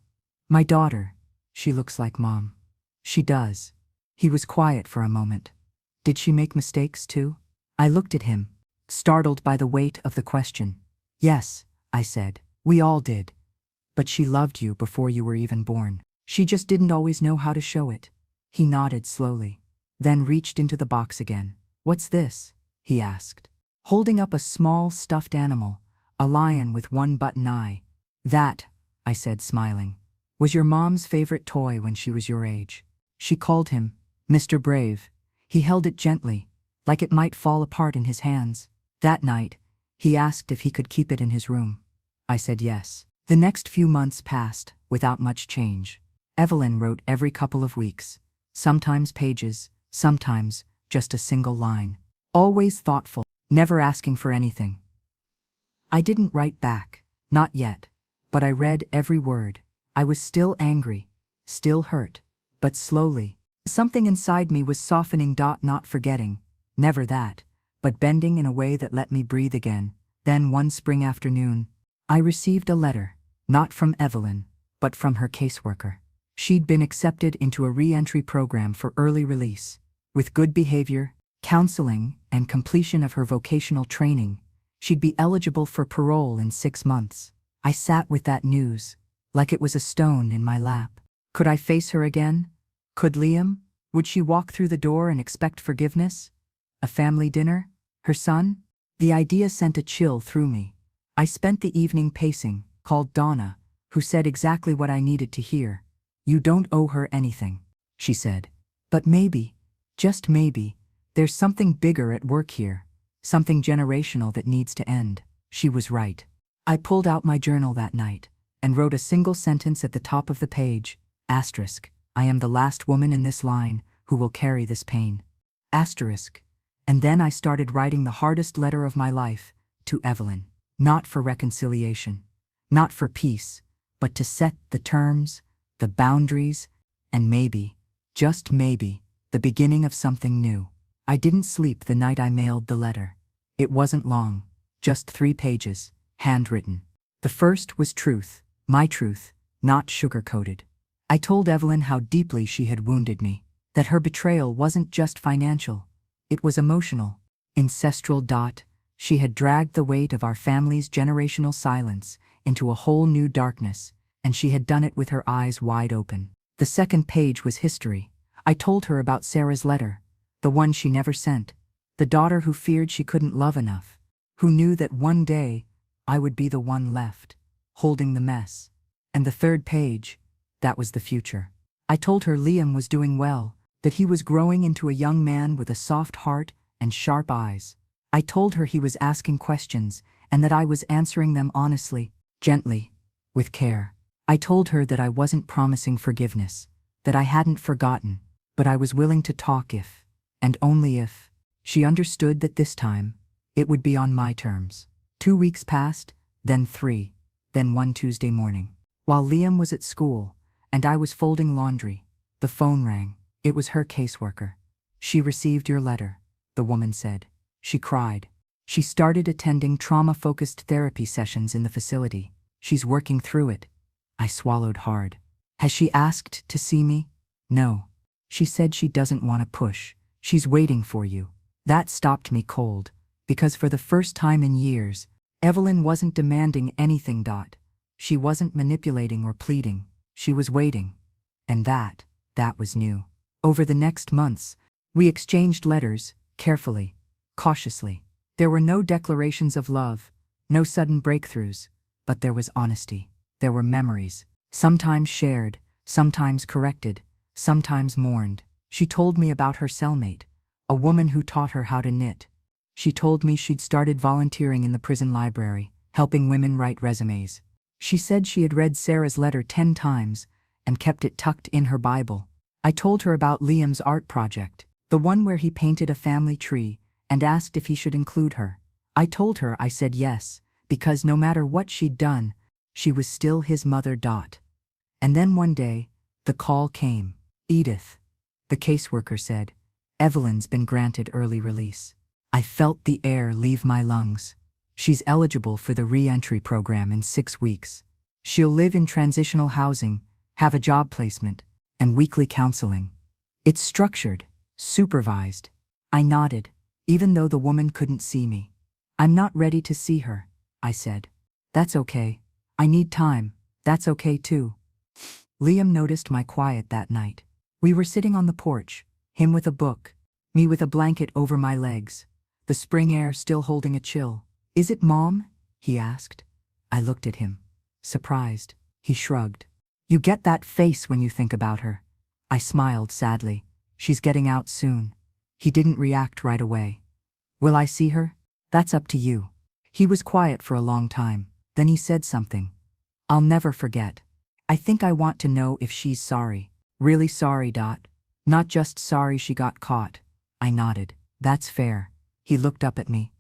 "My daughter. She looks like Mom." "She does." He was quiet for a moment. "Did she make mistakes too?" I looked at him, startled by the weight of the question. "Yes," I said, "we all did. But she loved you before you were even born. She just didn't always know how to show it." He nodded slowly, then reached into the box again. "What's this?" he asked, holding up a small stuffed animal, a lion with one button eye. "That," I said, smiling, "was your mom's favorite toy when she was your age. She called him Mr. Brave." He held it gently, like it might fall apart in his hands. That night, he asked if he could keep it in his room. I said yes. The next few months passed without much change. Evelyn wrote every couple of weeks, sometimes pages, sometimes just a single line. Always thoughtful, never asking for anything. I didn't write back, not yet, but I read every word. I was still angry, still hurt, but slowly, something inside me was softening, not forgetting, never that, but bending in a way that let me breathe again. Then one spring afternoon, I received a letter, not from Evelyn, but from her caseworker. She'd been accepted into a re-entry program for early release. With good behavior, counseling, and completion of her vocational training, she'd be eligible for parole in 6 months. I sat with that news, like it was a stone in my lap. Could I face her again? Could Liam? Would she walk through the door and expect forgiveness? A family dinner? Her son? The idea sent a chill through me. I spent the evening pacing, called Donna, who said exactly what I needed to hear. "You don't owe her anything," she said. "But maybe, just maybe, there's something bigger at work here, something generational that needs to end." She was right. I pulled out my journal that night and wrote a single sentence at the top of the page, asterisk, "I am the last woman in this line who will carry this pain." Asterisk. And then I started writing the hardest letter of my life, to Evelyn. Not for reconciliation, not for peace, but to set the terms, the boundaries, and maybe, just maybe, the beginning of something new. I didn't sleep the night I mailed the letter. It wasn't long, just 3 pages, handwritten. The first was truth, my truth, not sugar-coated. I told Evelyn how deeply she had wounded me, that her betrayal wasn't just financial, it was emotional, ancestral. She had dragged the weight of our family's generational silence into a whole new darkness, and she had done it with her eyes wide open. The second page was history. I told her about Sarah's letter, the one she never sent, the daughter who feared she couldn't love enough, who knew that one day I would be the one left, holding the mess. And the third page, that was the future. I told her Liam was doing well, that he was growing into a young man with a soft heart and sharp eyes. I told her he was asking questions and that I was answering them honestly, gently, with care. I told her that I wasn't promising forgiveness, that I hadn't forgotten, but I was willing to talk if, and only if, she understood that this time, it would be on my terms. 2 weeks passed, then 3, then one Tuesday morning. While Liam was at school, and I was folding laundry, the phone rang. It was her caseworker. "She received your letter," the woman said. She cried. "She started attending trauma-focused therapy sessions in the facility. She's working through it." I swallowed hard. "Has she asked to see me?" "No. She said she doesn't want to push. She's waiting for you." That stopped me cold, because for the first time in years, Evelyn wasn't demanding anything. She wasn't manipulating or pleading. She was waiting. And that was new. Over the next months, we exchanged letters, carefully, cautiously. There were no declarations of love, no sudden breakthroughs, but there was honesty. There were memories, sometimes shared, sometimes corrected, sometimes mourned. She told me about her cellmate, a woman who taught her how to knit. She told me she'd started volunteering in the prison library, helping women write resumes. She said she had read Sarah's letter 10 times and kept it tucked in her Bible. I told her about Liam's art project, the one where he painted a family tree, and asked if he should include her. I told her I said yes, because no matter what she'd done, she was still his mother. And then one day, the call came. Edith, the caseworker said, Evelyn's been granted early release. I felt the air leave my lungs. She's eligible for the re-entry program in 6 weeks. She'll live in transitional housing, have a job placement, and weekly counseling. It's structured, supervised. I nodded, even though the woman couldn't see me. I'm not ready to see her, I said. That's okay. I need time. That's okay too. Liam noticed my quiet that night. We were sitting on the porch, him with a book, me with a blanket over my legs, the spring air still holding a chill. Is it Mom? He asked. I looked at him, surprised. He shrugged. You get that face when you think about her. I smiled sadly. She's getting out soon. He didn't react right away. Will I see her? That's up to you. He was quiet for a long time. Then he said something. I'll never forget. I think I want to know if she's sorry. Really sorry. Not just sorry she got caught. I nodded. That's fair. He looked up at me.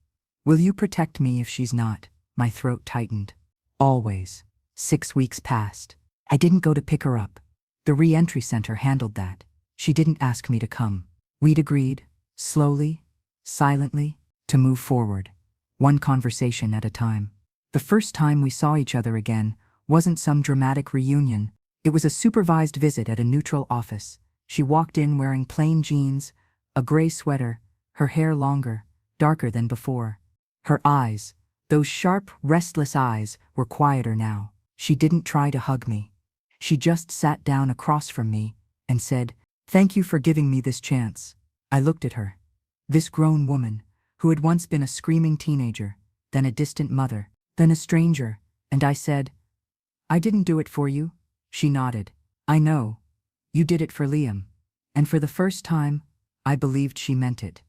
Will you protect me if she's not? My throat tightened. Always. 6 weeks passed. I didn't go to pick her up. The re-entry center handled that. She didn't ask me to come. We'd agreed, slowly, silently, to move forward, one conversation at a time. The first time we saw each other again wasn't some dramatic reunion. It was a supervised visit at a neutral office. She walked in wearing plain jeans, a gray sweater, her hair longer, darker than before. Her eyes, those sharp, restless eyes, were quieter now. She didn't try to hug me. She just sat down across from me and said, Thank you for giving me this chance. I looked at her. This grown woman, who had once been a screaming teenager, then a distant mother, then a stranger, and I said, I didn't do it for you. She nodded. I know. You did it for Liam. And for the first time, I believed she meant it.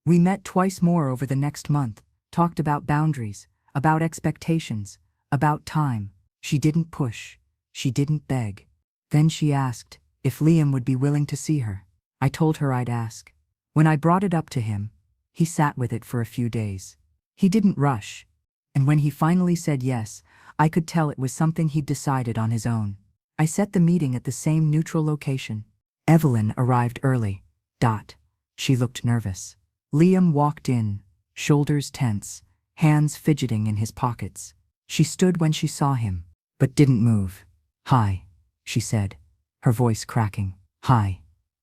We met twice more over the next month, talked about boundaries, about expectations, about time. She didn't push. She didn't beg. Then she asked if Liam would be willing to see her. I told her I'd ask. When I brought it up to him, he sat with it for a few days. He didn't rush. And when he finally said yes, I could tell it was something he'd decided on his own. I set the meeting at the same neutral location. Evelyn arrived early. She looked nervous. Liam walked in, shoulders tense, hands fidgeting in his pockets. She stood when she saw him, but didn't move. Hi, she said, her voice cracking. Hi,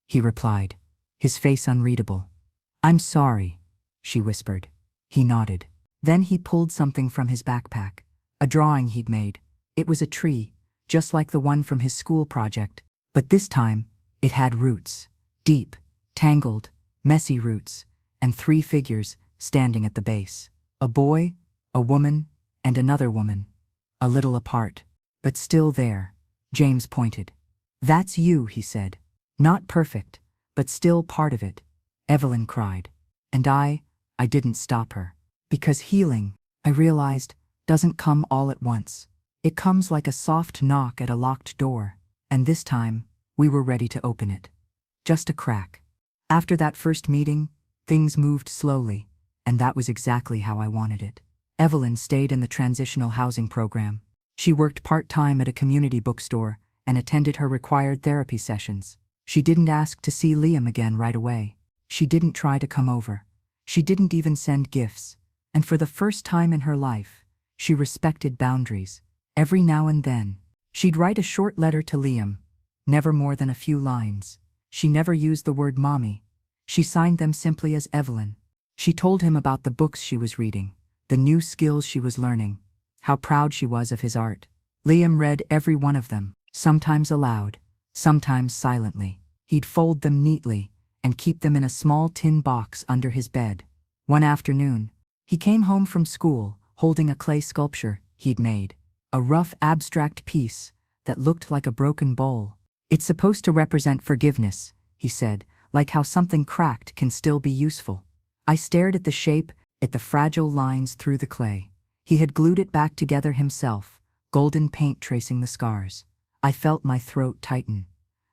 he replied, his face unreadable. I'm sorry, she whispered. He nodded. Then he pulled something from his backpack, a drawing he'd made. It was a tree, just like the one from his school project, but this time, it had roots, deep, tangled, messy roots, and 3 figures standing at the base. A boy, a woman, and another woman, a little apart, but still there. James pointed. That's you, he said. Not perfect, but still part of it. Evelyn cried. And I didn't stop her. Because healing, I realized, doesn't come all at once. It comes like a soft knock at a locked door, and this time, we were ready to open it. Just a crack. After that first meeting, things moved slowly, and that was exactly how I wanted it. Evelyn stayed in the transitional housing program. She worked part-time at a community bookstore and attended her required therapy sessions. She didn't ask to see Liam again right away. She didn't try to come over. She didn't even send gifts. And for the first time in her life, she respected boundaries. Every now and then, she'd write a short letter to Liam, never more than a few lines. She never used the word mommy. She signed them simply as Evelyn. She told him about the books she was reading, the new skills she was learning, how proud she was of his art. Liam read every one of them, sometimes aloud, sometimes silently. He'd fold them neatly and keep them in a small tin box under his bed. One afternoon, he came home from school holding a clay sculpture he'd made, a rough abstract piece that looked like a broken bowl. It's supposed to represent forgiveness, he said, like how something cracked can still be useful. I stared at the shape, at the fragile lines through the clay. He had glued it back together himself, golden paint tracing the scars. I felt my throat tighten.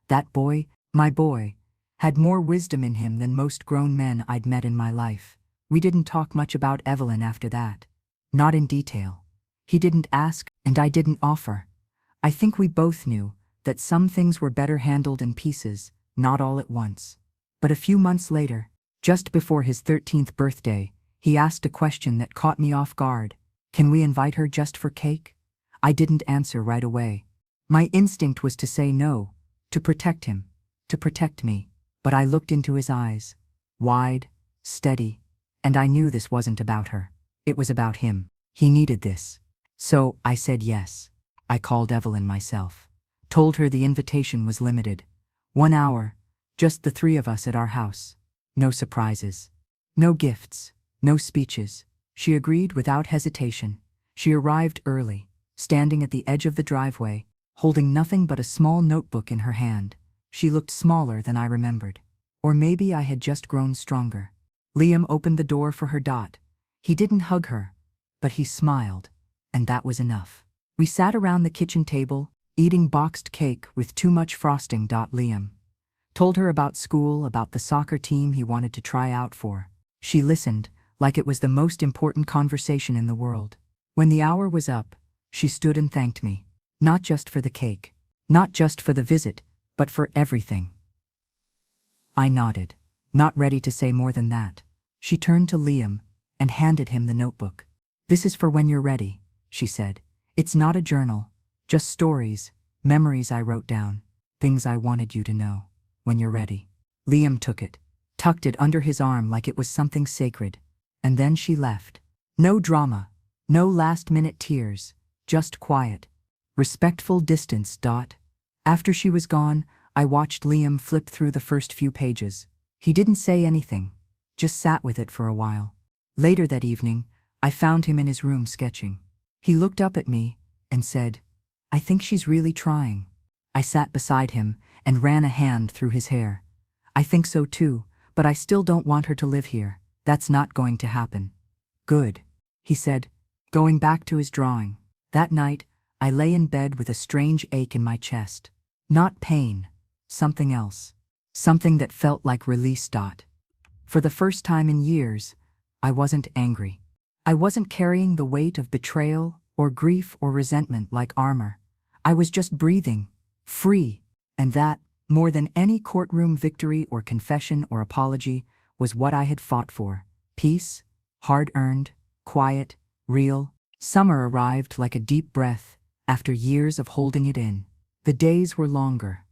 That boy, My boy had more wisdom in him than most grown men I'd met in my life. We didn't talk much about Evelyn after that. Not in detail. He didn't ask, and I didn't offer. I think we both knew that some things were better handled in pieces, not all at once. But a few months later, just before his 13th birthday, he asked a question that caught me off guard. Can we invite her just for cake? I didn't answer right away. My instinct was to say no, to protect him, to protect me. But I looked into his eyes, wide, steady, and I knew this wasn't about her. It was about him. He needed this. So I said yes. I called Evelyn myself. Told her the invitation was limited. 1 hour, just the three of us at our house. No surprises. No gifts. No speeches. She agreed without hesitation. She arrived early, standing at the edge of the driveway, holding nothing but a small notebook in her hand. She looked smaller than I remembered. Or maybe I had just grown stronger. Liam opened the door for her. He didn't hug her, but he smiled, and that was enough. We sat around the kitchen table, eating boxed cake with too much frosting. Liam told her about school, about the soccer team he wanted to try out for. She listened, like it was the most important conversation in the world. When the hour was up, she stood and thanked me. Not just for the cake, not just for the visit, but for everything. I nodded, not ready to say more than that. She turned to Liam and handed him the notebook. This is for when you're ready, she said. It's not a journal, just stories, memories I wrote down, things I wanted you to know. When you're ready. Liam took it, tucked it under his arm like it was something sacred, and then she left. No drama, no last-minute tears, just quiet, respectful distance. After she was gone, I watched Liam flip through the first few pages. He didn't say anything, just sat with it for a while. Later that evening, I found him in his room sketching. He looked up at me and said, "I think she's really trying." I sat beside him and ran a hand through his hair. "I think so too, but I still don't want her to live here. That's not going to happen." "Good," he said, going back to his drawing. That night, I lay in bed with a strange ache in my chest. Not pain, something else. Something that felt like release. For the first time in years, I wasn't angry. I wasn't carrying the weight of betrayal or grief or resentment like armor. I was just breathing, free, and that, more than any courtroom victory or confession or apology, was what I had fought for. Peace, hard-earned, quiet, real. Summer arrived like a deep breath after years of holding it in. The days were longer.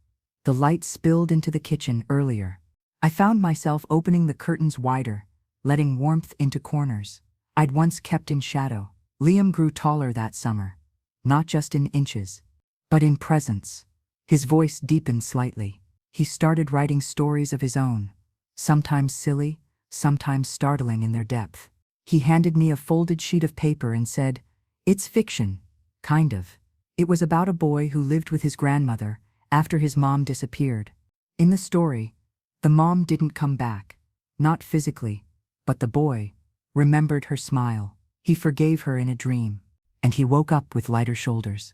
The light spilled into the kitchen earlier. I found myself opening the curtains wider, letting warmth into corners I'd once kept in shadow. Liam grew taller that summer, not just in inches, but in presence. His voice deepened slightly. He started writing stories of his own, sometimes silly, sometimes startling in their depth. He handed me a folded sheet of paper and said, "It's fiction, kind of." It was about a boy who lived with his grandmother after his mom disappeared. In the story, the mom didn't come back, not physically, but the boy remembered her smile. He forgave her in a dream, and he woke up with lighter shoulders.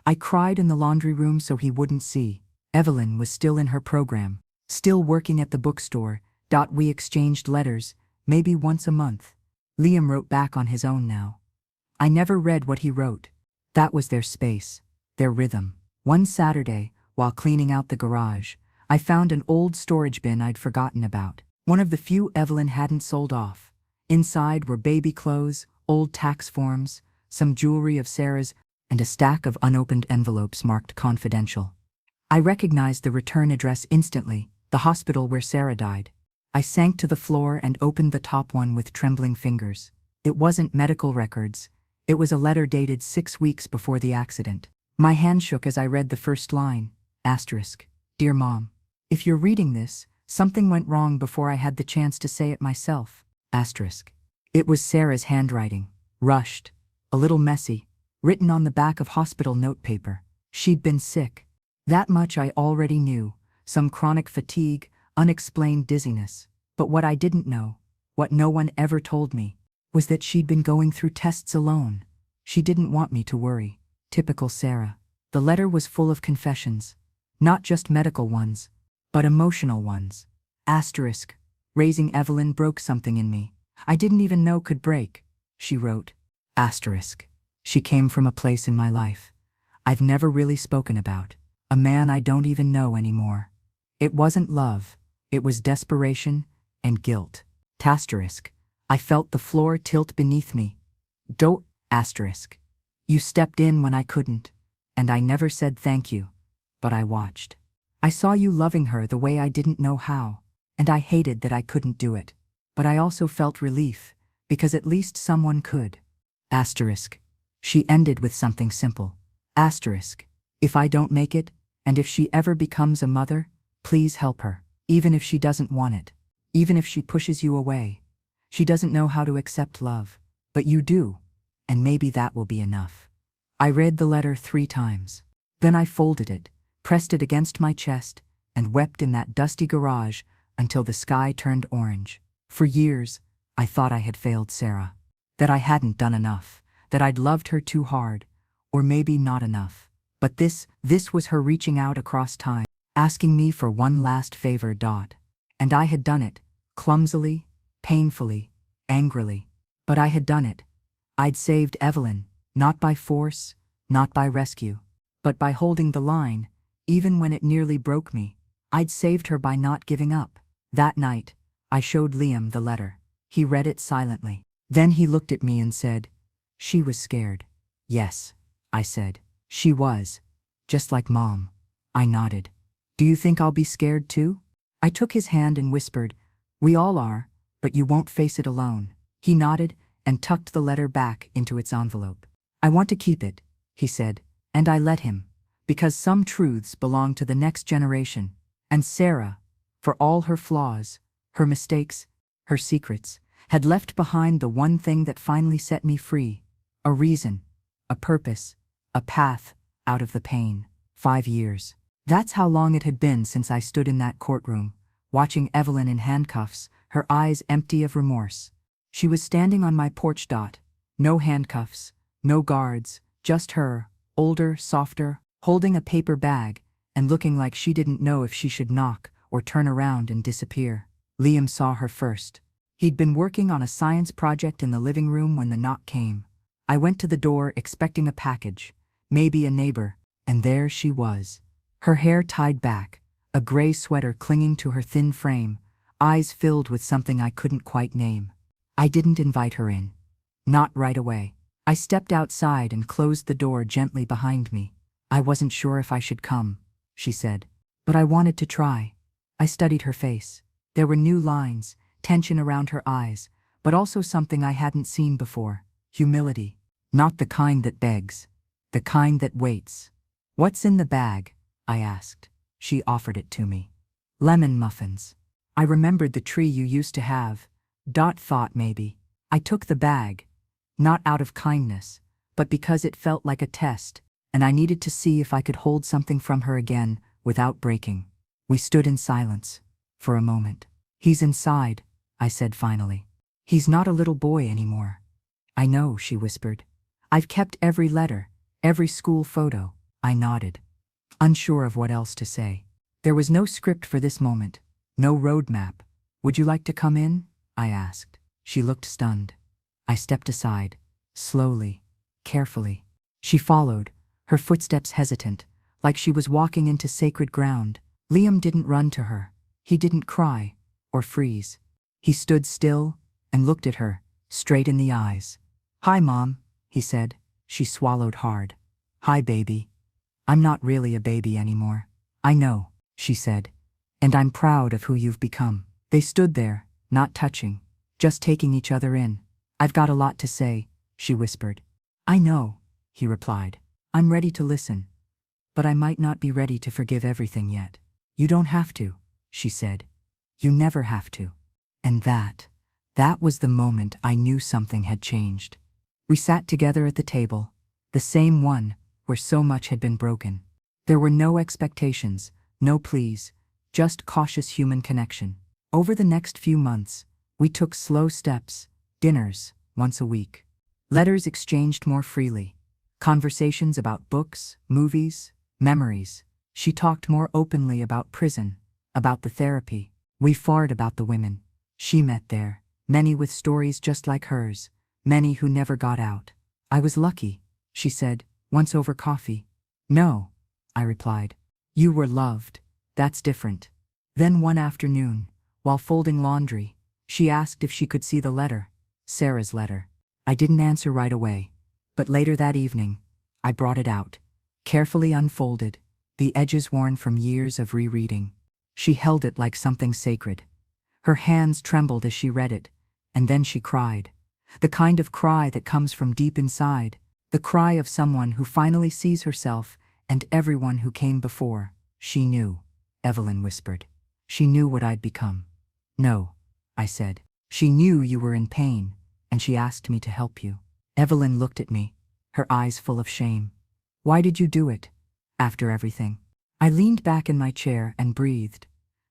I cried in the laundry room so he wouldn't see. Evelyn was still in her program, still working at the bookstore. We exchanged letters, maybe once a month. Liam wrote back on his own now. I never read what he wrote. That was their space, their rhythm. One Saturday, while cleaning out the garage, I found an old storage bin I'd forgotten about. One of the few Evelyn hadn't sold off. Inside were baby clothes, old tax forms, some jewelry of Sarah's, and a stack of unopened envelopes marked confidential. I recognized the return address instantly, the hospital where Sarah died. I sank to the floor and opened the top one with trembling fingers. It wasn't medical records. It was a letter dated 6 weeks before the accident. My hand shook as I read the first line, asterisk, "Dear Mom, if you're reading this, something went wrong before I had the chance to say it myself," asterisk. It was Sarah's handwriting, rushed, a little messy, written on the back of hospital notepaper. She'd been sick. That much I already knew, some chronic fatigue, unexplained dizziness. But what I didn't know, what no one ever told me, was that she'd been going through tests alone. She didn't want me to worry. Typical Sarah. The letter was full of confessions, not just medical ones, but emotional ones. Asterisk. Raising Evelyn broke something in me I didn't even know could break, she wrote. Asterisk. She came from a place in my life I've never really spoken about. A man I don't even know anymore. It wasn't love. It was desperation and guilt. Asterisk. I felt the floor tilt beneath me. Don't. Asterisk. You stepped in when I couldn't, and I never said thank you, but I watched. I saw you loving her the way I didn't know how, and I hated that I couldn't do it. But I also felt relief, because at least someone could. Asterisk. She ended with something simple. Asterisk. If I don't make it, and if she ever becomes a mother, please help her, even if she doesn't want it, even if she pushes you away. She doesn't know how to accept love, but you do, and maybe that will be enough. I read the letter 3 times. Then I folded it, pressed it against my chest, and wept in that dusty garage until the sky turned orange. For years, I thought I had failed Sarah, that I hadn't done enough, that I'd loved her too hard, or maybe not enough. But this was her reaching out across time, asking me for one last favor. And I had done it, clumsily, painfully, angrily. But I had done it. I'd saved Evelyn, not by force, not by rescue, but by holding the line, even when it nearly broke me. I'd saved her by not giving up. That night, I showed Liam the letter. He read it silently. Then he looked at me and said, "She was scared." "Yes," I said. "She was. Just like Mom." I nodded. "Do you think I'll be scared too?" I took his hand and whispered, "We all are, but you won't face it alone." He nodded and tucked the letter back into its envelope. "I want to keep it," he said, and I let him, because some truths belong to the next generation. And Sarah, for all her flaws, her mistakes, her secrets, had left behind the one thing that finally set me free. A reason, a purpose, a path out of the pain. 5 years. That's how long it had been since I stood in that courtroom, watching Evelyn in handcuffs, her eyes empty of remorse. She was standing on my porch. No handcuffs, no guards, just her, older, softer, holding a paper bag, and looking like she didn't know if she should knock or turn around and disappear. Liam saw her first. He'd been working on a science project in the living room when the knock came. I went to the door expecting a package, maybe a neighbor, and there she was. Her hair tied back, a gray sweater clinging to her thin frame, eyes filled with something I couldn't quite name. I didn't invite her in. Not right away. I stepped outside and closed the door gently behind me. "I wasn't sure if I should come," she said, "but I wanted to try." I studied her face. There were new lines, tension around her eyes, but also something I hadn't seen before. Humility. Not the kind that begs. The kind that waits. "What's in the bag?" I asked. She offered it to me. "Lemon muffins." I remembered the tree you used to have. Thought maybe. I took the bag. Not out of kindness, but because it felt like a test, and I needed to see if I could hold something from her again without breaking. We stood in silence for a moment. "He's inside," I said finally. "He's not a little boy anymore." "I know," she whispered. "I've kept every letter, every school photo." I nodded, unsure of what else to say. There was no script for this moment, no roadmap. "Would you like to come in?" I asked. She looked stunned. I stepped aside, slowly, carefully. She followed, her footsteps hesitant, like she was walking into sacred ground. Liam didn't run to her. He didn't cry or freeze. He stood still and looked at her, straight in the eyes. "Hi, Mom," he said. She swallowed hard. "Hi, baby. I'm not really a baby anymore." "I know," she said, "and I'm proud of who you've become." They stood there, not touching, just taking each other in. "I've got a lot to say," she whispered. "I know," he replied. "I'm ready to listen. But I might not be ready to forgive everything yet." "You don't have to," she said. "You never have to." And that was the moment I knew something had changed. We sat together at the table, the same one where so much had been broken. There were no expectations, no pleas, just cautious human connection. Over the next few months, we took slow steps, dinners once a week, letters exchanged more freely, conversations about books, movies, memories. She talked more openly about prison, about the therapy. We fought about the women she met there, many with stories just like hers, many who never got out. I was lucky, she said, once over coffee. No, I replied. You were loved. That's different. Then one afternoon, while folding laundry, she asked if she could see the letter, Sarah's letter. I didn't answer right away, but later that evening, I brought it out, carefully unfolded, the edges worn from years of rereading. She held it like something sacred. Her hands trembled as she read it, and then she cried. The kind of cry that comes from deep inside, the cry of someone who finally sees herself and everyone who came before. She knew, Evelyn whispered. She knew what I'd become. No, I said. She knew you were in pain, and she asked me to help you. Evelyn looked at me, her eyes full of shame. Why did you do it? After everything. I leaned back in my chair and breathed.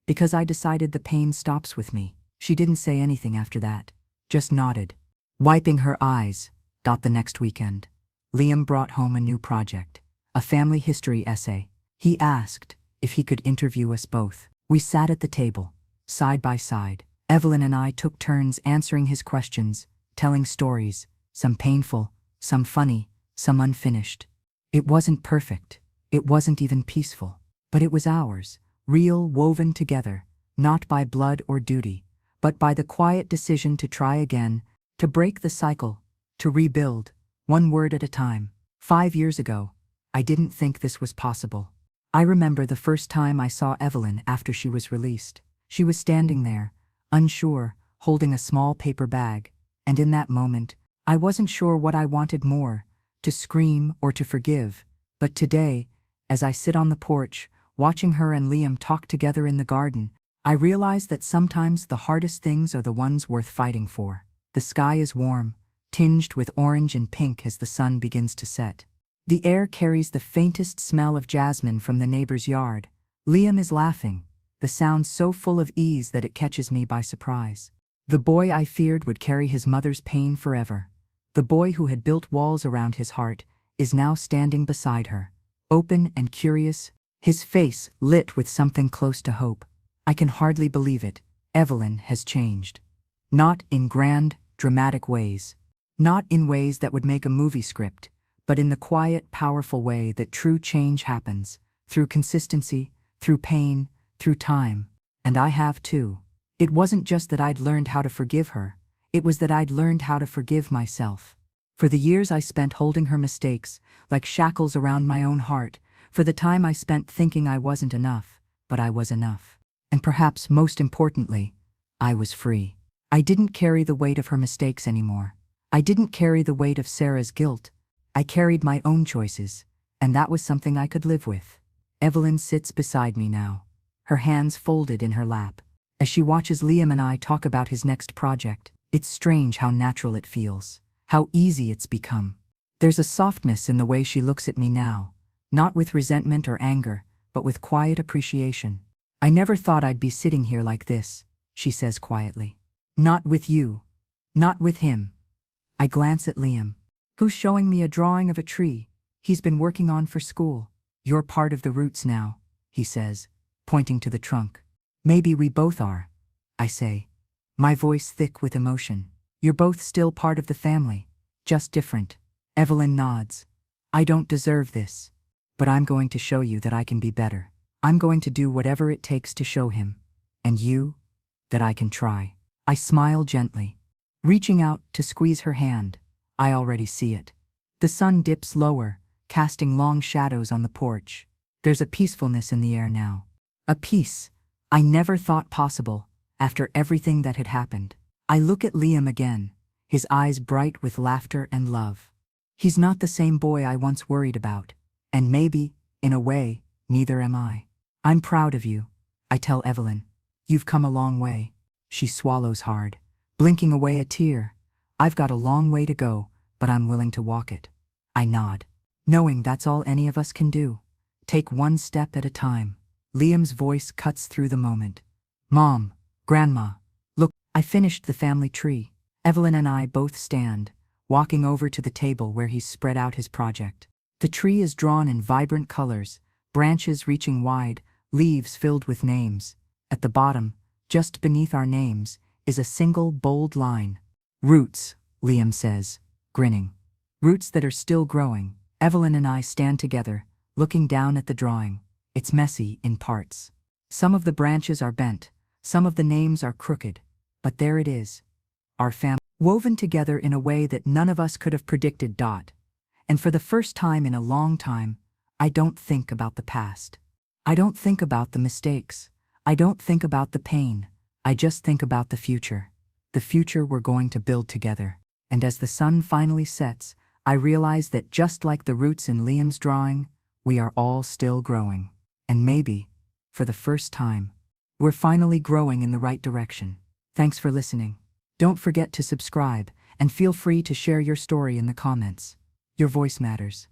Because I decided the pain stops with me. She didn't say anything after that, just nodded. Wiping her eyes, the next weekend, Liam brought home a new project, a family history essay. He asked if he could interview us both. We sat at the table, side by side. Evelyn and I took turns answering his questions, telling stories, some painful, some funny, some unfinished. It wasn't perfect. It wasn't even peaceful. But it was ours, real, woven together, not by blood or duty, but by the quiet decision to try again, to break the cycle, to rebuild, one word at a time. 5 years ago, I didn't think this was possible. I remember the first time I saw Evelyn after she was released. She was standing there, unsure, holding a small paper bag, and in that moment, I wasn't sure what I wanted more, to scream or to forgive. But today, as I sit on the porch, watching her and Liam talk together in the garden, I realize that sometimes the hardest things are the ones worth fighting for. The sky is warm, tinged with orange and pink as the sun begins to set. The air carries the faintest smell of jasmine from the neighbor's yard. Liam is laughing, the sound so full of ease that it catches me by surprise. The boy I feared would carry his mother's pain forever, the boy who had built walls around his heart, is now standing beside her, open and curious, his face lit with something close to hope. I can hardly believe it. Evelyn has changed. Not in grand, dramatic ways. Not in ways that would make a movie script, but in the quiet, powerful way that true change happens, through consistency, through pain, through time. And I have too. It wasn't just that I'd learned how to forgive her, it was that I'd learned how to forgive myself. For the years I spent holding her mistakes, like shackles around my own heart, for the time I spent thinking I wasn't enough, but I was enough. And perhaps most importantly, I was free. I didn't carry the weight of her mistakes anymore. I didn't carry the weight of Sarah's guilt. I carried my own choices, and that was something I could live with. Evelyn sits beside me now, her hands folded in her lap. As she watches Liam and I talk about his next project, it's strange how natural it feels, how easy it's become. There's a softness in the way she looks at me now, not with resentment or anger, but with quiet appreciation. I never thought I'd be sitting here like this, she says quietly. Not with you. Not with him. I glance at Liam, who's showing me a drawing of a tree he's been working on for school. You're part of the roots now, he says, pointing to the trunk. Maybe we both are, I say, my voice thick with emotion. You're both still part of the family, just different. Evelyn nods. I don't deserve this, but I'm going to show you that I can be better. I'm going to do whatever it takes to show him, and you, that I can try. I smile gently, reaching out to squeeze her hand. I already see it. The sun dips lower, casting long shadows on the porch. There's a peacefulness in the air now. A peace I never thought possible after everything that had happened. I look at Liam again, his eyes bright with laughter and love. He's not the same boy I once worried about, and maybe, in a way, neither am I. I'm proud of you, I tell Evelyn. You've come a long way. She swallows hard, blinking away a tear. I've got a long way to go, but I'm willing to walk it. I nod, knowing that's all any of us can do. Take one step at a time. Liam's voice cuts through the moment. Mom, Grandma, look, I finished the family tree. Evelyn and I both stand, walking over to the table where he's spread out his project. The tree is drawn in vibrant colors, branches reaching wide, leaves filled with names. At the bottom, just beneath our names, is a single bold line. Roots, Liam says, grinning. Roots that are still growing. Evelyn and I stand together, looking down at the drawing. It's messy in parts. Some of the branches are bent, some of the names are crooked, but there it is. Our family, woven together in a way that none of us could have predicted. And for the first time in a long time, I don't think about the past. I don't think about the mistakes. I don't think about the pain. I just think about the future. The future we're going to build together. And as the sun finally sets, I realize that just like the roots in Liam's drawing, we are all still growing. And maybe, for the first time, we're finally growing in the right direction. Thanks for listening. Don't forget to subscribe, and feel free to share your story in the comments. Your voice matters.